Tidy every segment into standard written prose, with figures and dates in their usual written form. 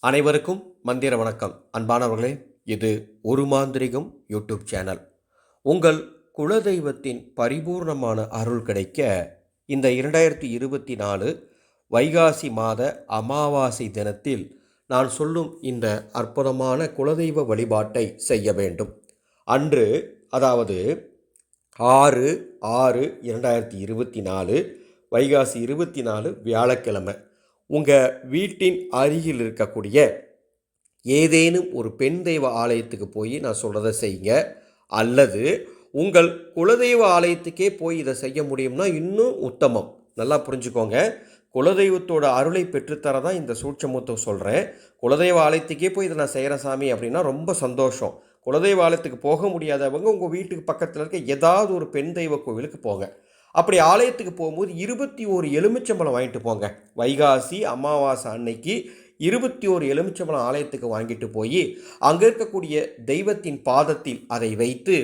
அனைவருக்கும் மந்திர வணக்கம். அன்பானவர்களே, இது ஒரு மாந்திரிகம் யூடியூப் சேனல். உங்கள் குலதெய்வத்தின் பரிபூர்ணமான அருள் கிடைக்க இந்த 2024 வைகாசி மாத அமாவாசை தினத்தில் நான் சொல்லும் இந்த அற்புதமான குலதெய்வ வழிபாட்டை செய்ய வேண்டும். அன்று, அதாவது 6/6/2024 வைகாசி 24 வியாழக்கிழமை, உங்கள் வீட்டின் அருகில் இருக்கக்கூடிய ஏதேனும் ஒரு பெண் தெய்வ ஆலயத்துக்கு போய் நான் சொல்கிறத செய்யுங்க. அல்லது உங்கள் குலதெய்வ ஆலயத்துக்கே போய் இதை செய்ய முடியும்னா இன்னும் உத்தமம். நல்லா புரிஞ்சுக்கோங்க. குலதெய்வத்தோட அருளை பெற்றுத்தர தான் இந்த சூட்சமத்தை சொல்கிறேன். குலதெய்வ ஆலயத்துக்கே போய் இதை நான் செய்கிறேன் சாமி அப்படின்னா ரொம்ப சந்தோஷம். குலதெய்வ ஆலயத்துக்கு போக முடியாதவங்க உங்கள் வீட்டுக்கு பக்கத்தில் இருக்க ஏதாவது ஒரு பெண் தெய்வ கோவிலுக்கு போங்க. அப்படி ஆலயத்துக்கு போகும்போது 21 எலுமிச்சம்பழம் வாங்கிட்டு போங்க. வைகாசி அமாவாசை அன்னைக்கு 21 எலுமிச்சம்பழம் ஆலயத்துக்கு வாங்கிட்டு போய் அங்கே இருக்கக்கூடிய தெய்வத்தின் பாதத்தில் அதை வைத்து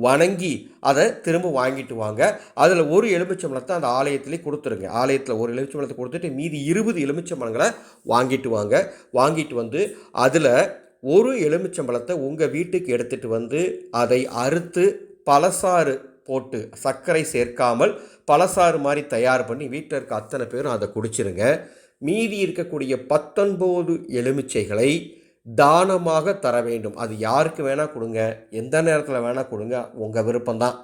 வணங்கி அதை திரும்ப வாங்கிட்டு வாங்க. அதில் ஒரு எலுமிச்சம்பழத்தை அந்த ஆலயத்திலே கொடுத்துருங்க. ஆலயத்தில் ஒரு எலுமிச்சம்பழத்தை கொடுத்துட்டு மீதி 20 எலுமிச்சம்பழங்களை வாங்கிட்டு வாங்க. வாங்கிட்டு வந்து அதில் ஒரு எலுமிச்சம்பழத்தை உங்கள் வீட்டுக்கு எடுத்துகிட்டு வந்து அதை அறுத்து பழசாறு போட்டு, சர்க்கரை சேர்க்காமல் பழசாறு மாதிரி தயார் பண்ணி வீட்டில் இருக்க அத்தனை பேரும் அதை குடிச்சிருங்க. மீதி இருக்கக்கூடிய 19 எலுமிச்சைகளை தானமாக தர வேண்டும். அது யாருக்கு வேணால் கொடுங்க, எந்த நேரத்தில் வேணால் கொடுங்க, உங்கள் விருப்பம்தான்.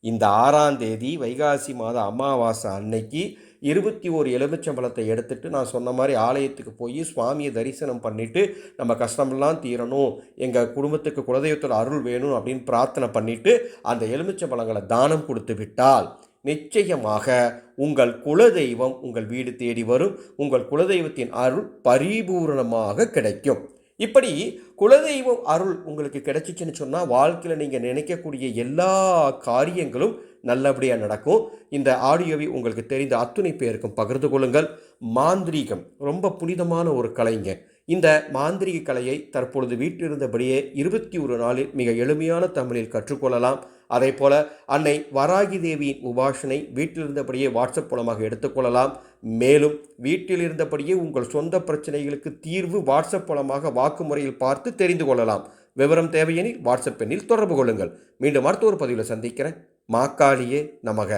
இந்த 6ஆம் தேதி வைகாசி மாத அமாவாசை அன்னைக்கு 21 எலுமிச்சம்பழத்தை எடுத்துகிட்டு நான் சொன்ன மாதிரி ஆலயத்துக்கு போய் சுவாமியை தரிசனம் பண்ணிவிட்டு நம்ம கஷ்டமெல்லாம் தீரணும், எங்கள் குடும்பத்துக்கு குலதெய்வத்தோட அருள் வேணும் அப்படின்னு பிரார்த்தனை பண்ணிவிட்டு அந்த எலுமிச்சம்பழங்களை தானம் கொடுத்து விட்டால் நிச்சயமாக உங்கள் குலதெய்வம் உங்கள் வீடு தேடி வரும். உங்கள் குலதெய்வத்தின் அருள் பரிபூரணமாக கிடைக்கும். இப்படி குலதெய்வம் அருள் உங்களுக்கு கிடைச்சிச்சுன்னு சொன்னால் வாழ்க்கையில் நீங்கள் நினைக்கக்கூடிய எல்லா காரியங்களும் நல்லபடியாக நடக்கும். இந்த ஆடியோவை உங்களுக்கு தெரிந்த அத்துணை பேருக்கும் பகிர்ந்து கொள்ளுங்கள். மாந்திரீகம் ரொம்ப புனிதமான ஒரு கலைங்க. இந்த மாந்திரிக கலையை தற்பொழுது வீட்டிலிருந்தபடியே 21 நாளில் மிக எளிமையான தமிழில் கற்றுக்கொள்ளலாம். அதே போல் அன்னை வராகி தேவியின் உபாசனை வீட்டிலிருந்தபடியே வாட்ஸ்அப் மூலமாக எடுத்துக்கொள்ளலாம். மேலும் வீட்டில் இருந்தபடியே உங்கள் சொந்த பிரச்சனைகளுக்கு தீர்வு வாட்ஸ்அப் மூலமாக வாக்குமுறையில் பார்த்து தெரிந்து கொள்ளலாம். விவரம் தேவையெனில் வாட்ஸ்அப் எண்ணில் தொடர்பு கொள்ளுங்கள். மீண்டும் அடுத்த ஒரு பதிவில் சந்திக்கிறேன். மாக்காளியே நமக.